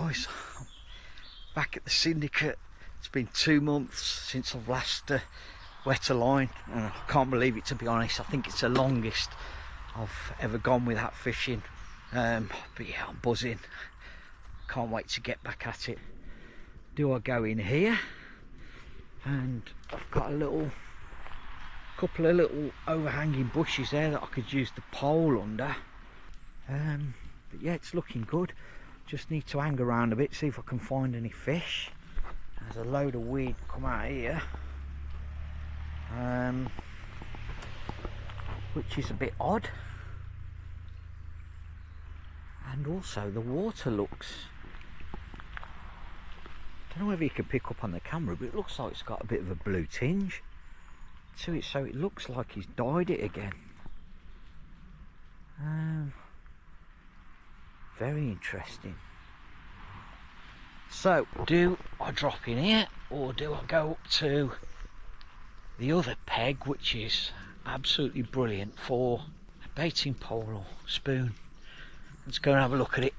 guys, I'm back at the syndicate. It's been 2 months since I've last wet a line, and I can't believe it, to be honest. I think it's the longest I've ever gone without fishing. But yeah, I'm buzzing. Can't wait to get back at it. Do I go in here? And I've got a couple of little overhanging bushes there that I could use the pole under. But yeah, it's looking good. Just need to hang around a bit, see if I can find any fish. There's a load of weed come out here, which is a bit odd. And also the water looks, I don't know whether you can pick up on the camera, but it looks like it's got a bit of a blue tinge to it, so it looks like he's dyed it again. Very interesting. So, do I drop in here, or do I go up to the other peg, which is absolutely brilliant for a baiting pole or spoon? Let's go and have a look at it.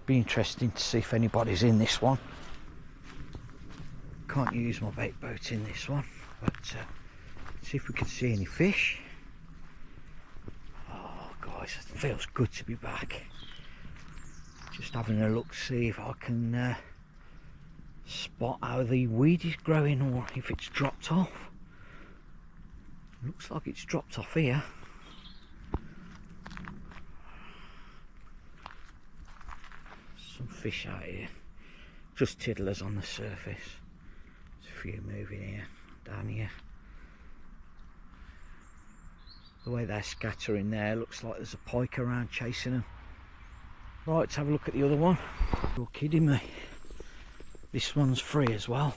Be interesting to see if anybody's in this one. Can't use my bait boat in this one, but see if we can see any fish. Oh guys, it feels good to be back. Just having a look, see if I can spot how the weed is growing, or if it's dropped off. Looks like it's dropped off here. Some fish out here, just tiddlers on the surface. There's a few moving here, down here. The way they're scattering there, looks like there's a pike around chasing them. Right, let's have a look at the other one. You're kidding me. This one's free as well.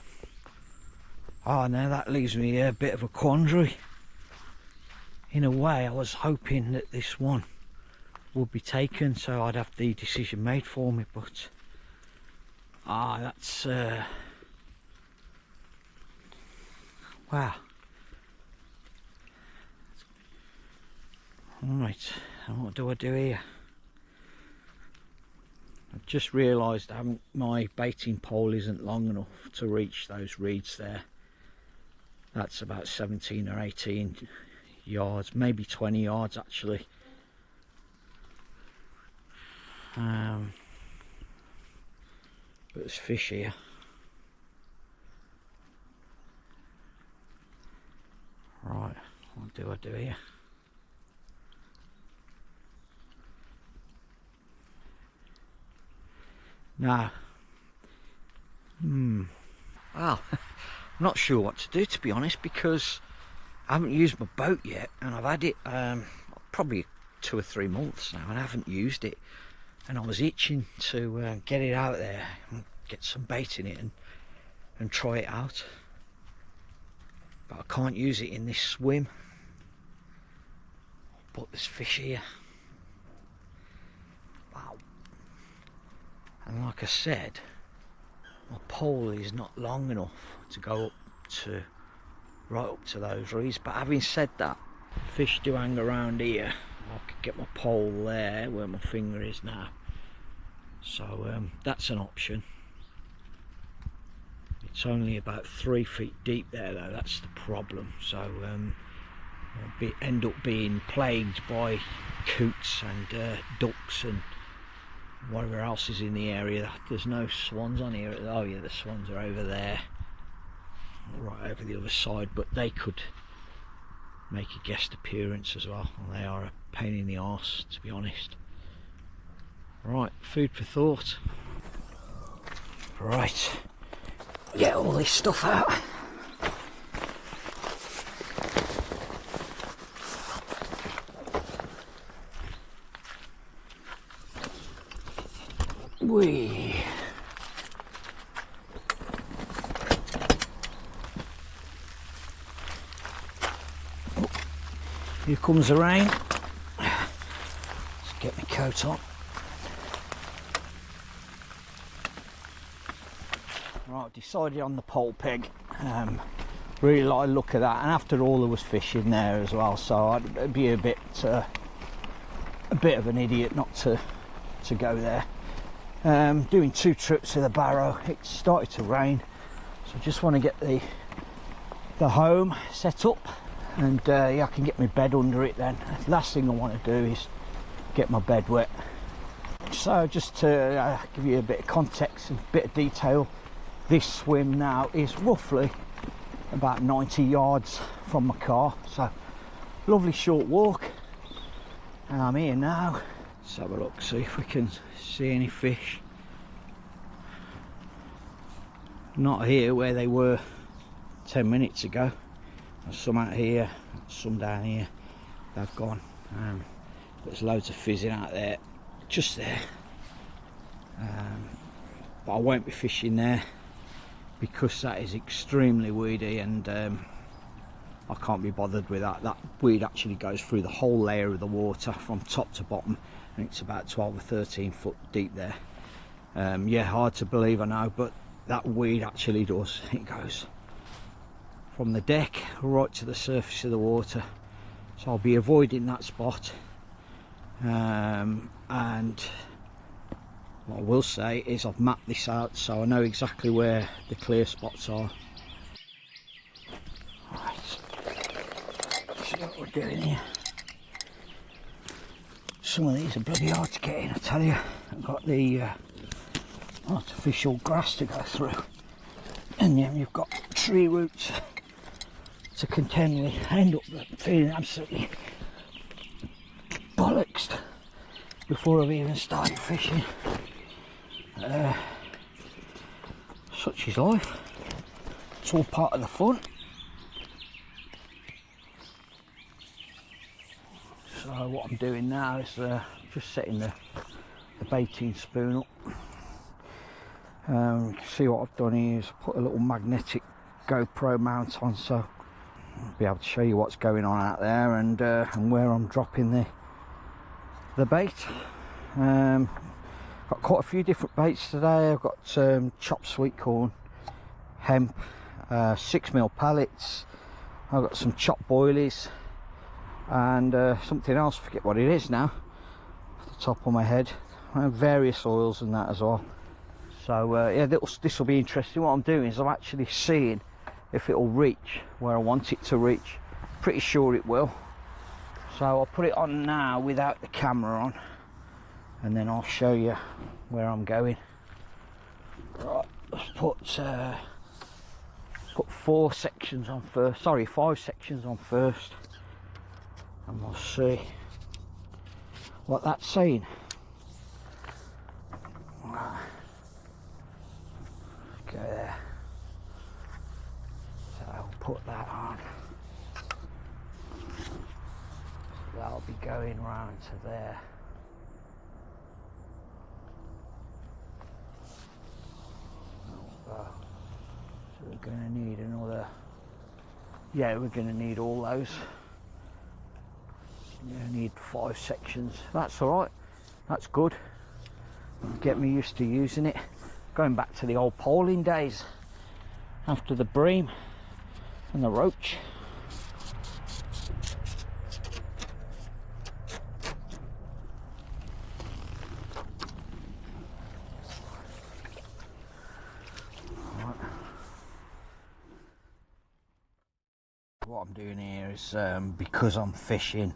Oh, now that leaves me a bit of a quandary. In a way, I was hoping that this one would be taken, so I'd have the decision made for me, but that's wow. Alright, and what do I do here? I've just realised my baiting pole isn't long enough to reach those reeds there. That's about 17 or 18 yards, maybe 20 yards actually. But there's fish here. Right, what do I do here? Now, well, I'm not sure what to do, to be honest, because I haven't used my boat yet, and I've had it probably 2 or 3 months now, and I haven't used it, and I was itching to get it out there and get some bait in it and try it out, but I can't use it in this swim. But there's fish here. Wow. And like I said, my pole is not long enough to go up to right up to those reeds. But having said that, fish do hang around here. I could get my pole there where my finger is now, so that's an option. It's only about 3 feet deep there though, that's the problem. So I'll end up being plagued by coots and ducks and whatever else is in the area. There's no swans on here. Oh yeah, the swans are over there, right over the other side, but they could make a guest appearance as well. They are a pain in the arse, to be honest. Right, food for thought. Right, get all this stuff out. Whee! Oh, here comes the rain. Let's get my coat on. Right, I've decided on the pole peg. Really like the look of that, and after all there was fish in there as well, so I'd be a bit of an idiot not to go there. Doing 2 trips with the barrow. It started to rain, so I just want to get the home set up, and yeah, I can get my bed under it then. The last thing I want to do is get my bed wet. So just to give you a bit of context and a bit of detail, this swim now is roughly about 90 yards from my car, so lovely short walk, and I'm here now. Let's have a look, see if we can see any fish. Not here where they were 10 minutes ago. There's some out here, some down here. They've gone. There's loads of fizzing out there, just there. But I won't be fishing there because that is extremely weedy, and I can't be bothered with that. That weed actually goes through the whole layer of the water from top to bottom, and it's about 12 or 13 foot deep there. Yeah, hard to believe, I know, but that weed actually does. It goes from the deck right to the surface of the water, so I'll be avoiding that spot. And what I will say is I've mapped this out, so I know exactly where the clear spots are. Right, see what we're doing here. Some of these are bloody hard to get in, I tell you. I've got the artificial grass to go through, and then you've got tree roots to contend with. I end up feeling absolutely bollocksed before I've even started fishing. Such is life. It's all part of the fun. So what I'm doing now is just setting the baiting spoon up. See what I've done here is put a little magnetic GoPro mount on, so I'll be able to show you what's going on out there, and where I'm dropping the bait. Got quite a few different baits today. I've got chopped sweet corn, hemp, 6mm pellets. I've got some chopped boilies, and something else, forget what it is now off the top of my head. Various oils and that as well. So yeah, this will be interesting. What I'm doing is I'm actually seeing if it will reach where I want it to reach. Pretty sure it will. So I'll put it on now without the camera on, and then I'll show you where I'm going. Right, let's put 4 sections on first. Sorry, 5 sections on first, and we'll see what that's saying. Go there. So I'll put that on. That'll be going round to there. So we're going to need another. Yeah, we're going to need all those. We're going to need 5 sections. That's all right. That's good. Get me used to using it. Going back to the old poling days after the bream and the roach. What I'm doing here is because I'm fishing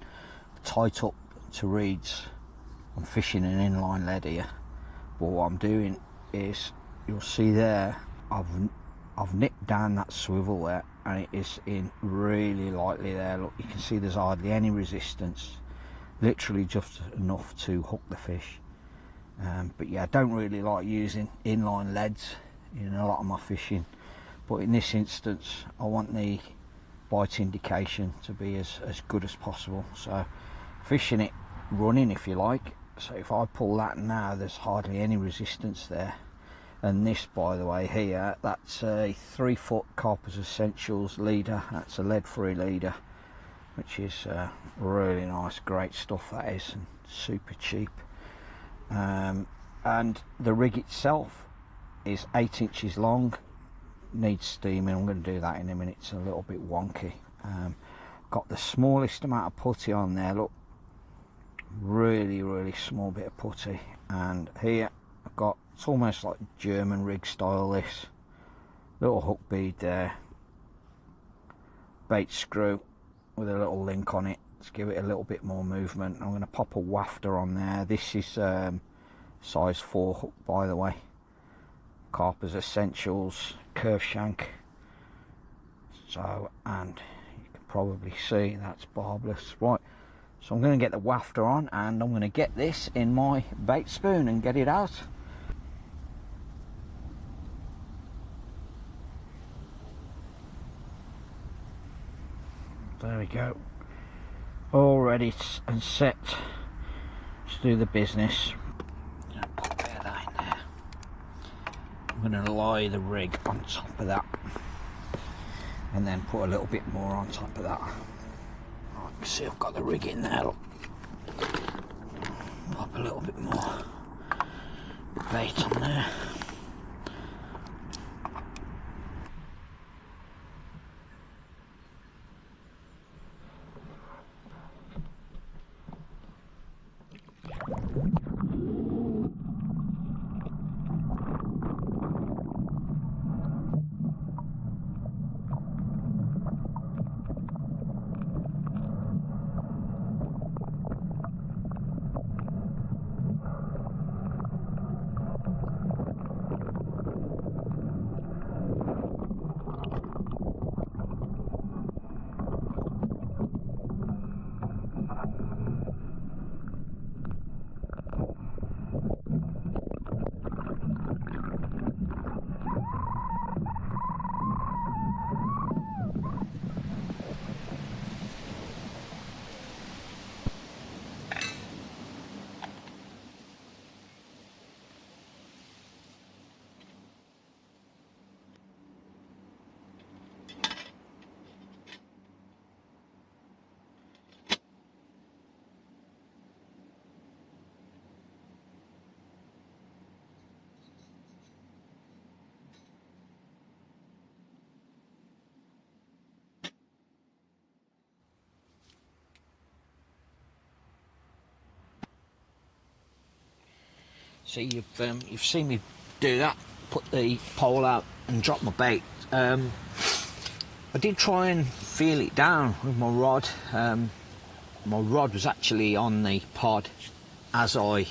tight up to reeds, I'm fishing an inline lead here. But what I'm doing is, you'll see there, I've nipped down that swivel there, and it is in really lightly there. Look, you can see there's hardly any resistance, literally just enough to hook the fish. But yeah, I don't really like using inline leads in a lot of my fishing, but in this instance I want the bite indication to be as good as possible. So fishing it running, if you like. So if I pull that now, there's hardly any resistance there. And this, by the way, here, that's a 3-foot Carp's Essentials leader. That's a lead-free leader, which is really nice, great stuff that is, and super cheap. And the rig itself is 8 inches long, needs steaming. I'm going to do that in a minute. It's a little bit wonky. Got the smallest amount of putty on there. Look, really small bit of putty. And here I've got, it's almost like German rig style, this little hook bead there, bait screw with a little link on it to give it a little bit more movement. I'm going to pop a wafter on there. This is size 4 hook, by the way. Carp's Essentials curve shank. So, and you can probably see that's barbless. Right, so I'm going to get the wafter on and I'm going to get this in my bait spoon and get it out. There we go, all ready and set to do the business. Pop that in there. I'm going to lie the rig on top of that and then put a little bit more on top of that. Oh, you can see I've got the rig in there, look. Pop a little bit more bait on there. So you've seen me do that, put the pole out and drop my bait. I did try and feel it down with my rod. My rod was actually on the pod as I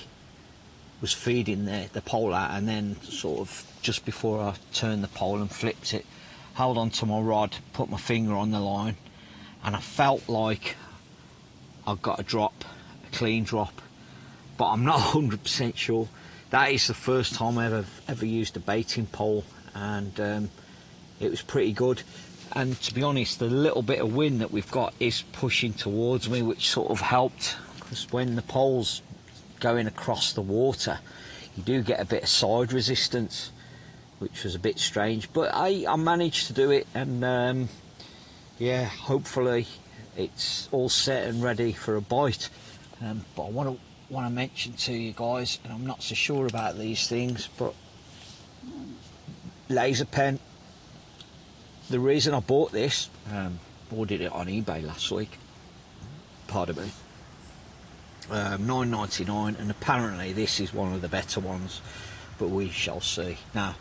was feeding the pole out, and then sort of just before I turned the pole and flipped it, held on to my rod, put my finger on the line, and I felt like I got a drop, a clean drop, but I'm not 100% sure. That is the first time I've ever used a baiting pole, and it was pretty good. And to be honest, the little bit of wind that we've got is pushing towards me, which sort of helped, because when the pole's going across the water, you do get a bit of side resistance, which was a bit strange. But I managed to do it, and yeah, hopefully it's all set and ready for a bite. But I want to mention to you guys, and I'm not so sure about these things, but laser pen. The reason I bought this, ordered it on eBay last week, pardon me, $9.99, and apparently this is one of the better ones, but we shall see. Now,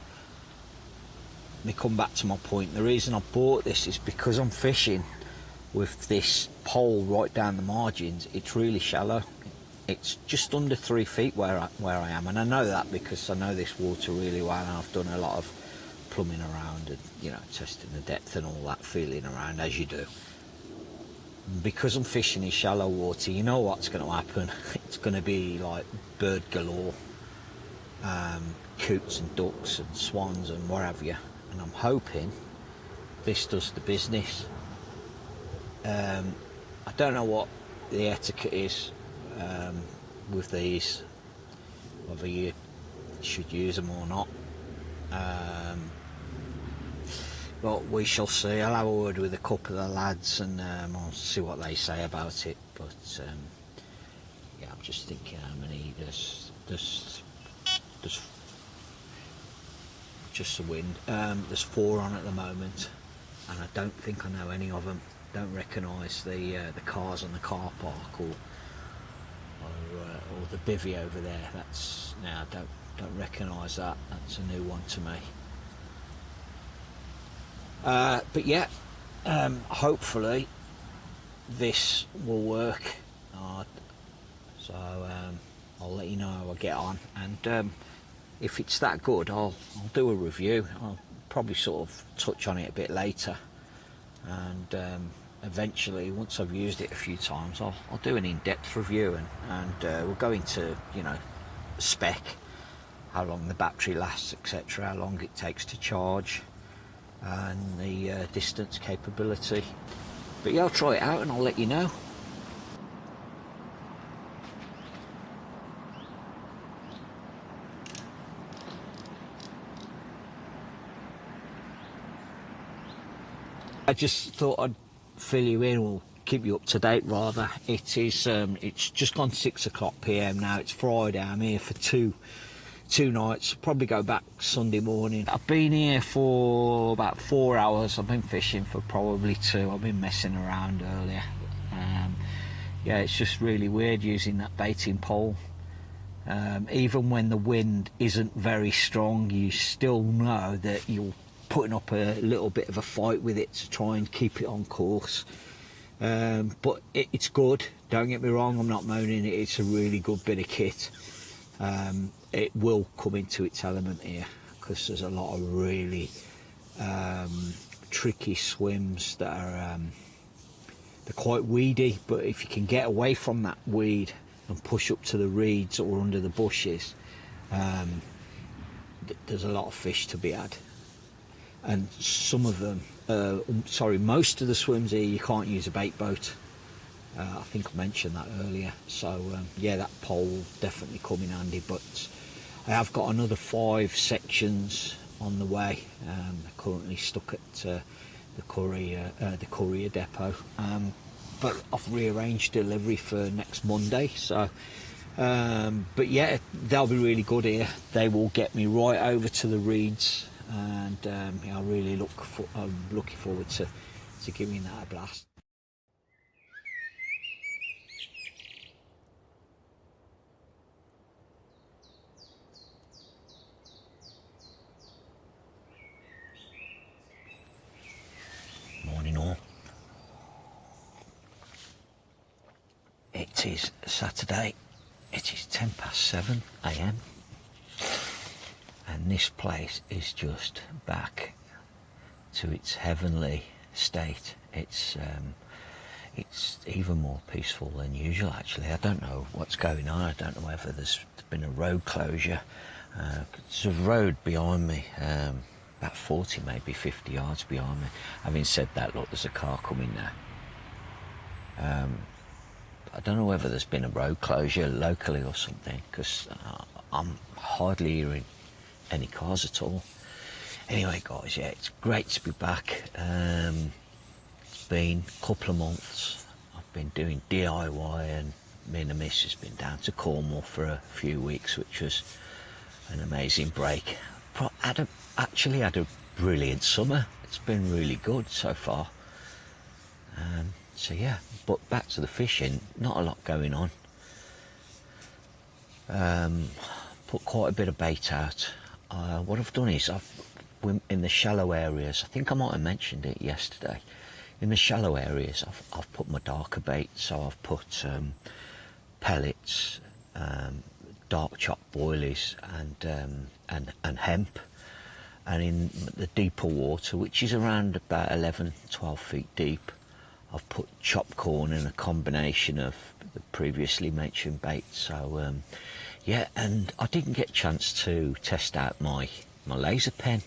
let me come back to my point. The reason I bought this is because I'm fishing with this pole right down the margins. It's really shallow. It's just under 3 feet where I am, and I know that because I know this water really well, and I've done a lot of plumbing around and, you know, testing the depth and all that, feeling around as you do. Because I'm fishing in shallow water, you know what's going to happen. It's going to be like bird galore, coots and ducks and swans and what have you, and I'm hoping this does the business. I don't know what the etiquette is with these, whether you should use them or not, but we shall see. I'll have a word with a couple of the lads, and I'll see what they say about it. But yeah, I'm just thinking how many there's just the wind. There's 4 on at the moment, and I don't think I know any of them. Don't recognise the cars on the car park or the bivvy over there. That's now don't recognise that. That's a new one to me. But yeah, hopefully this will work. So I'll let you know how I get on, and if it's that good, I'll do a review. I'll probably sort of touch on it a bit later, and eventually, once I've used it a few times, I'll do an in-depth review, and we'll go into, you know, spec, how long the battery lasts, etc., how long it takes to charge, and the distance capability. But yeah, I'll try it out and I'll let you know. I just thought I'd fill you in, or keep you up to date rather. It is it's just gone 6 o'clock PM now. It's Friday. I'm here for two nights. Probably go back Sunday morning. I've been here for about 4 hours. I've been fishing for probably 2. I've been messing around earlier. Yeah, it's just really weird using that baiting pole. Even when the wind isn't very strong, you still know that you're putting up a little bit of a fight with it to try and keep it on course. But it's good, don't get me wrong, I'm not moaning. It's a really good bit of kit. It will come into its element here, because there's a lot of really tricky swims that are they're quite weedy, but if you can get away from that weed and push up to the reeds or under the bushes, there's a lot of fish to be had. And some of them, most of the swims here, you can't use a bait boat. I think I mentioned that earlier. So yeah, that pole will definitely come in handy. But I have got another 5 sections on the way. They're currently stuck at the courier depot. But I've rearranged delivery for next Monday. So, but yeah, they'll be really good here. They will get me right over to the reeds. And yeah, I'm looking forward to giving that a blast. Morning all. It is Saturday. It is 7:10 AM. And this place is just back to its heavenly state. It's even more peaceful than usual, actually. I don't know what's going on. I don't know whether there's been a road closure. There's a road behind me, about 40, maybe 50 yards behind me. Having said that, look, there's a car coming now. I don't know whether there's been a road closure locally or something, because I'm hardly hearing any cars at all. Anyway guys, yeah, it's great to be back. It's been a couple of months. I've been doing DIY, and me and the miss has been down to Cornwall for a few weeks, which was an amazing break. Actually had a brilliant summer. It's been really good so far. So yeah, but back to the fishing, not a lot going on. Put quite a bit of bait out. What I've done is in the shallow areas, I think I might have mentioned it yesterday, in the shallow areas I've put my darker bait. So I've put pellets, dark chopped boilies, and hemp. And in the deeper water, which is around about 11-12 feet deep, I've put chopped corn and a combination of the previously mentioned bait. So yeah, and I didn't get a chance to test out my laser pen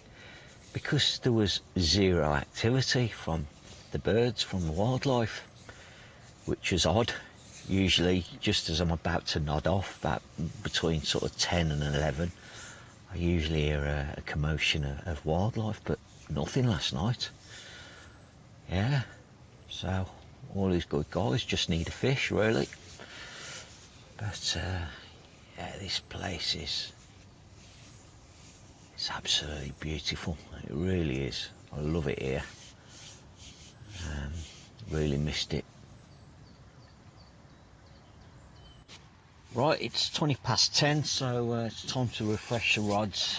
because there was zero activity from the birds, from the wildlife, which was odd. Usually, just as I'm about to nod off, about between sort of 10 and 11, I usually hear a commotion of wildlife, but nothing last night. Yeah, so all these good guys just need a fish, really. But yeah, this place it's absolutely beautiful. It really is. I love it here. Really missed it. Right, it's 20 past 10, so it's time to refresh the rods.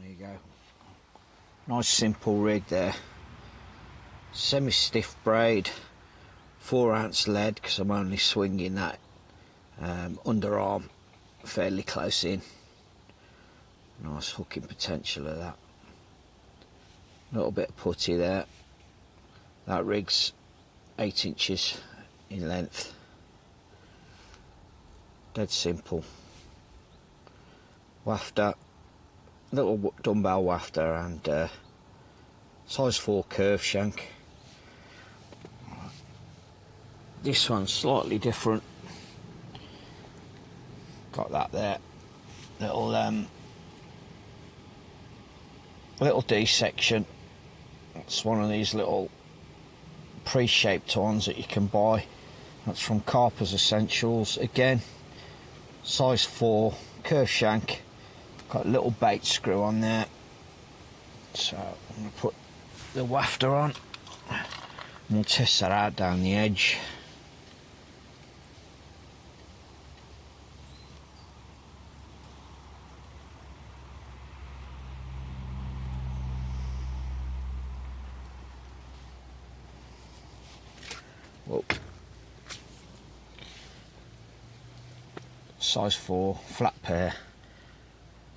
There you go. Nice simple rig there. Semi-stiff braid, 4-ounce lead, because I'm only swinging that underarm fairly close in. Nice hooking potential of that. Little bit of putty there. That rig's 8 inches in length. Dead simple. Wafter, little dumbbell wafter, and size 4 curve shank. This one's slightly different. Got that there. Little D section. It's one of these little pre-shaped ones that you can buy. That's from Carp Essentials. Again, size 4 curve shank. Got a little bait screw on there. So I'm going to put the wafter on and we'll test that out down the edge. Whoa. Size 4 flat pair,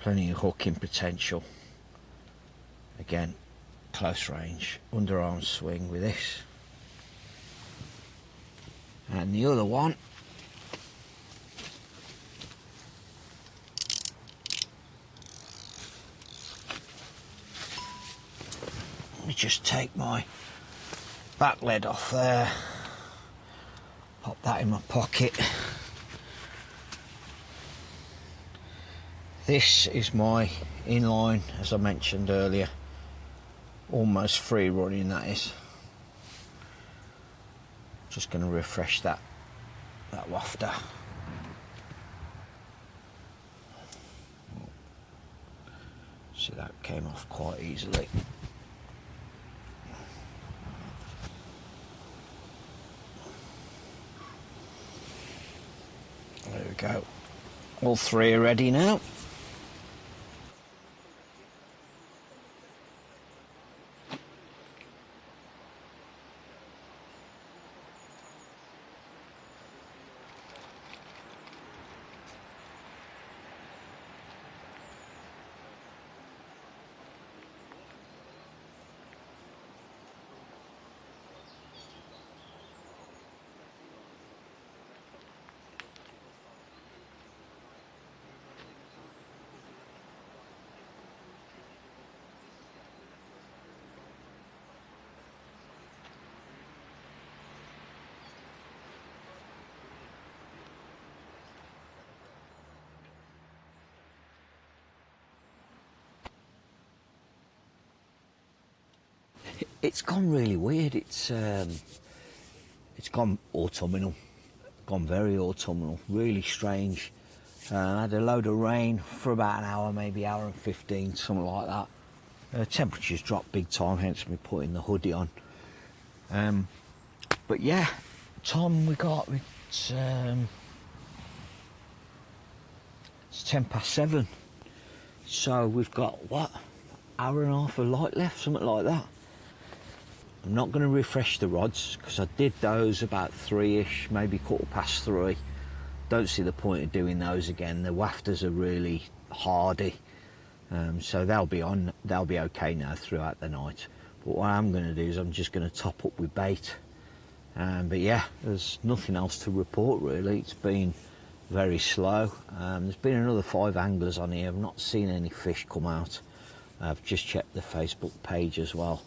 plenty of hooking potential. Again, close range underarm swing with this. And the other one, let me just take my back lead off there, pop that in my pocket. This is my inline, as I mentioned earlier, almost free running, that is. Just going to refresh that wafter. See, that came off quite easily. There we go. All 3 are ready now. It's gone really weird. It's gone autumnal, gone very autumnal, really strange. I had a load of rain for about an hour, maybe hour and 15, something like that. Temperatures dropped big time, hence me putting the hoodie on. But yeah, time we got, it's 10 past 7. So we've got, what, hour and a half of light left, something like that. I'm not going to refresh the rods because I did those about 3ish, maybe 3:15. Don't see the point of doing those again. The wafters are really hardy, so they'll be okay now throughout the night. But what I'm going to do is I'm just going to top up with bait. But yeah, there's nothing else to report really. It's been very slow. There's been another 5 anglers on here. I've not seen any fish come out. I've just checked the Facebook page as well.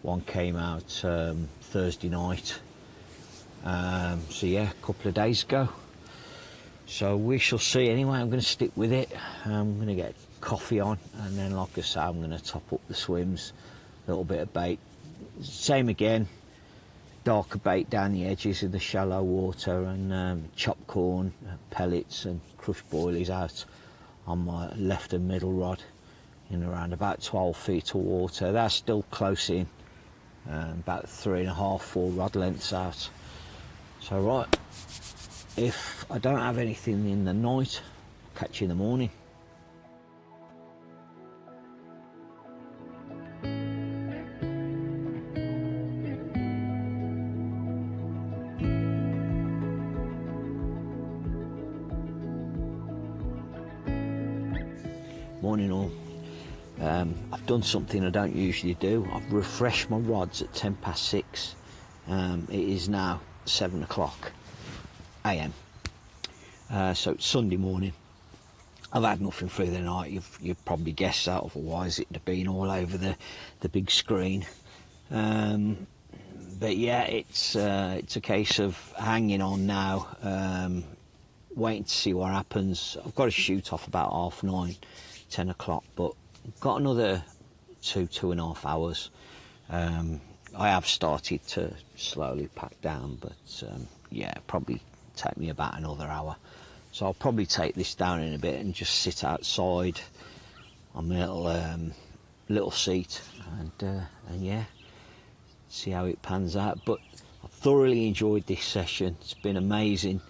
One came out Thursday night. So yeah, a couple of days ago. So we shall see. Anyway, I'm going to stick with it. I'm going to get coffee on, and then like I say, I'm going to top up the swims, a little bit of bait, same again, darker bait down the edges of the shallow water, and chopped corn, pellets and crushed boilies out on my left and middle rod in around about 12 feet of water. They're still close in, about 3.5, 4 rod lengths out. So right, if I don't have anything in the night, I'll catch you in the morning. Morning all. I've done something I don't usually do. I've refreshed my rods at 6:10. It is now 7 o'clock AM. So it's Sunday morning. I've had nothing through the night. You've probably guessed that, otherwise it'd have been all over the big screen. But yeah, it's a case of hanging on now, waiting to see what happens. I've got to shoot off about 9:30, 10 o'clock, but I've got another 2.5 hours. I have started to slowly pack down, but yeah, probably take me about another hour. So I'll probably take this down in a bit and just sit outside on my little seat and yeah, see how it pans out. But I thoroughly enjoyed this session. It's been amazing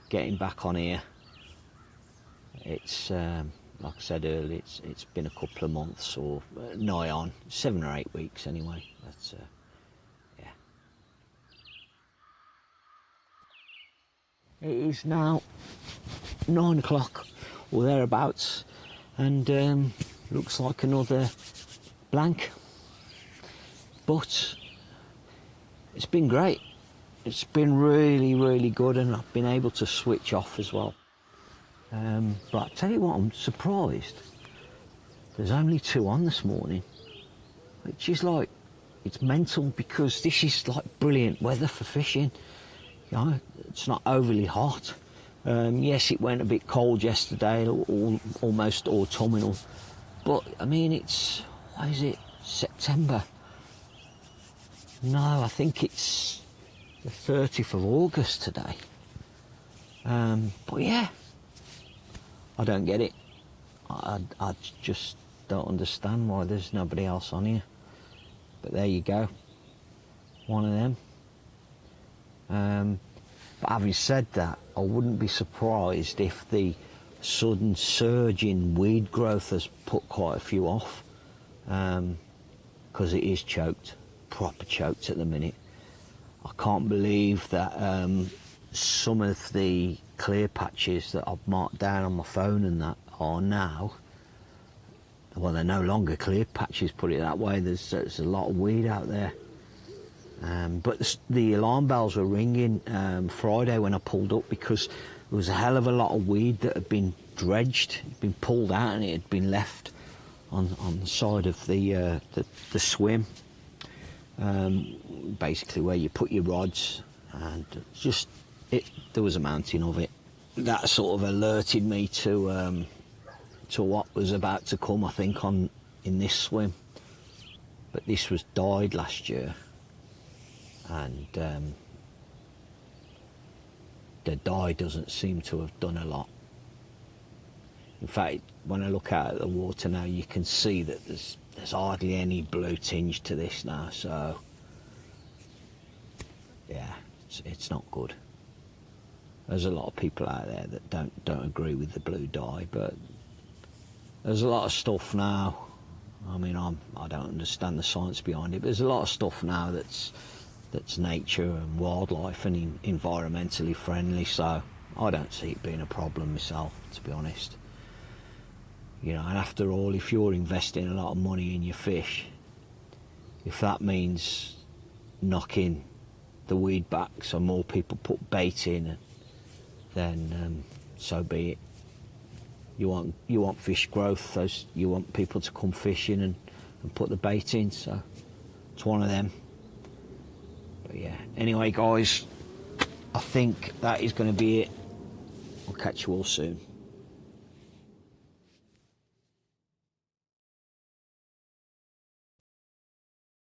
getting back on here. It's like I said earlier, it's been a couple of months, or nigh on 7 or 8 weeks anyway. That's yeah. It is now 9 o'clock or thereabouts, and looks like another blank. But it's been great. It's been really, really good, and I've been able to switch off as well. But I tell you what, I'm surprised there's only 2 on this morning, which is like, it's mental, because this is like brilliant weather for fishing. You know, it's not overly hot. Yes, it went a bit cold yesterday, almost autumnal, but I mean, it's, what is it, September? No, I think it's the 30th of August today. But yeah, I don't get it. I just don't understand why there's nobody else on here. But there you go, one of them. But having said that, I wouldn't be surprised if the sudden surge in weed growth has put quite a few off, because it is choked, proper choked at the minute. I can't believe that some of the clear patches that I've marked down on my phone and that are now, well, they're no longer clear patches, put it that way. There's a lot of weed out there. But the alarm bells were ringing Friday when I pulled up, because there was a hell of a lot of weed that had been dredged, been pulled out, and it had been left on the side of the swim, basically where you put your rods, and just there was a mountain of it. That sort of alerted me to what was about to come, I think, in this swim. But this was dyed last year, and the dye doesn't seem to have done a lot. In fact, when I look out at the water now, you can see that there's hardly any blue tinge to this now. So yeah, it's not good. There's a lot of people out there that don't agree with the blue dye, but there's a lot of stuff now. I mean, I don't understand the science behind it, but there's a lot of stuff now that's nature and wildlife and environmentally friendly. So I don't see it being a problem myself, to be honest. You know, and after all, if you're investing a lot of money in your fish, if that means knocking the weed back so more people put bait in, then so be it. You want fish growth, you want people to come fishing and put the bait in, so it's one of them. But yeah, anyway guys, I think that is going to be it. I'll catch you all soon.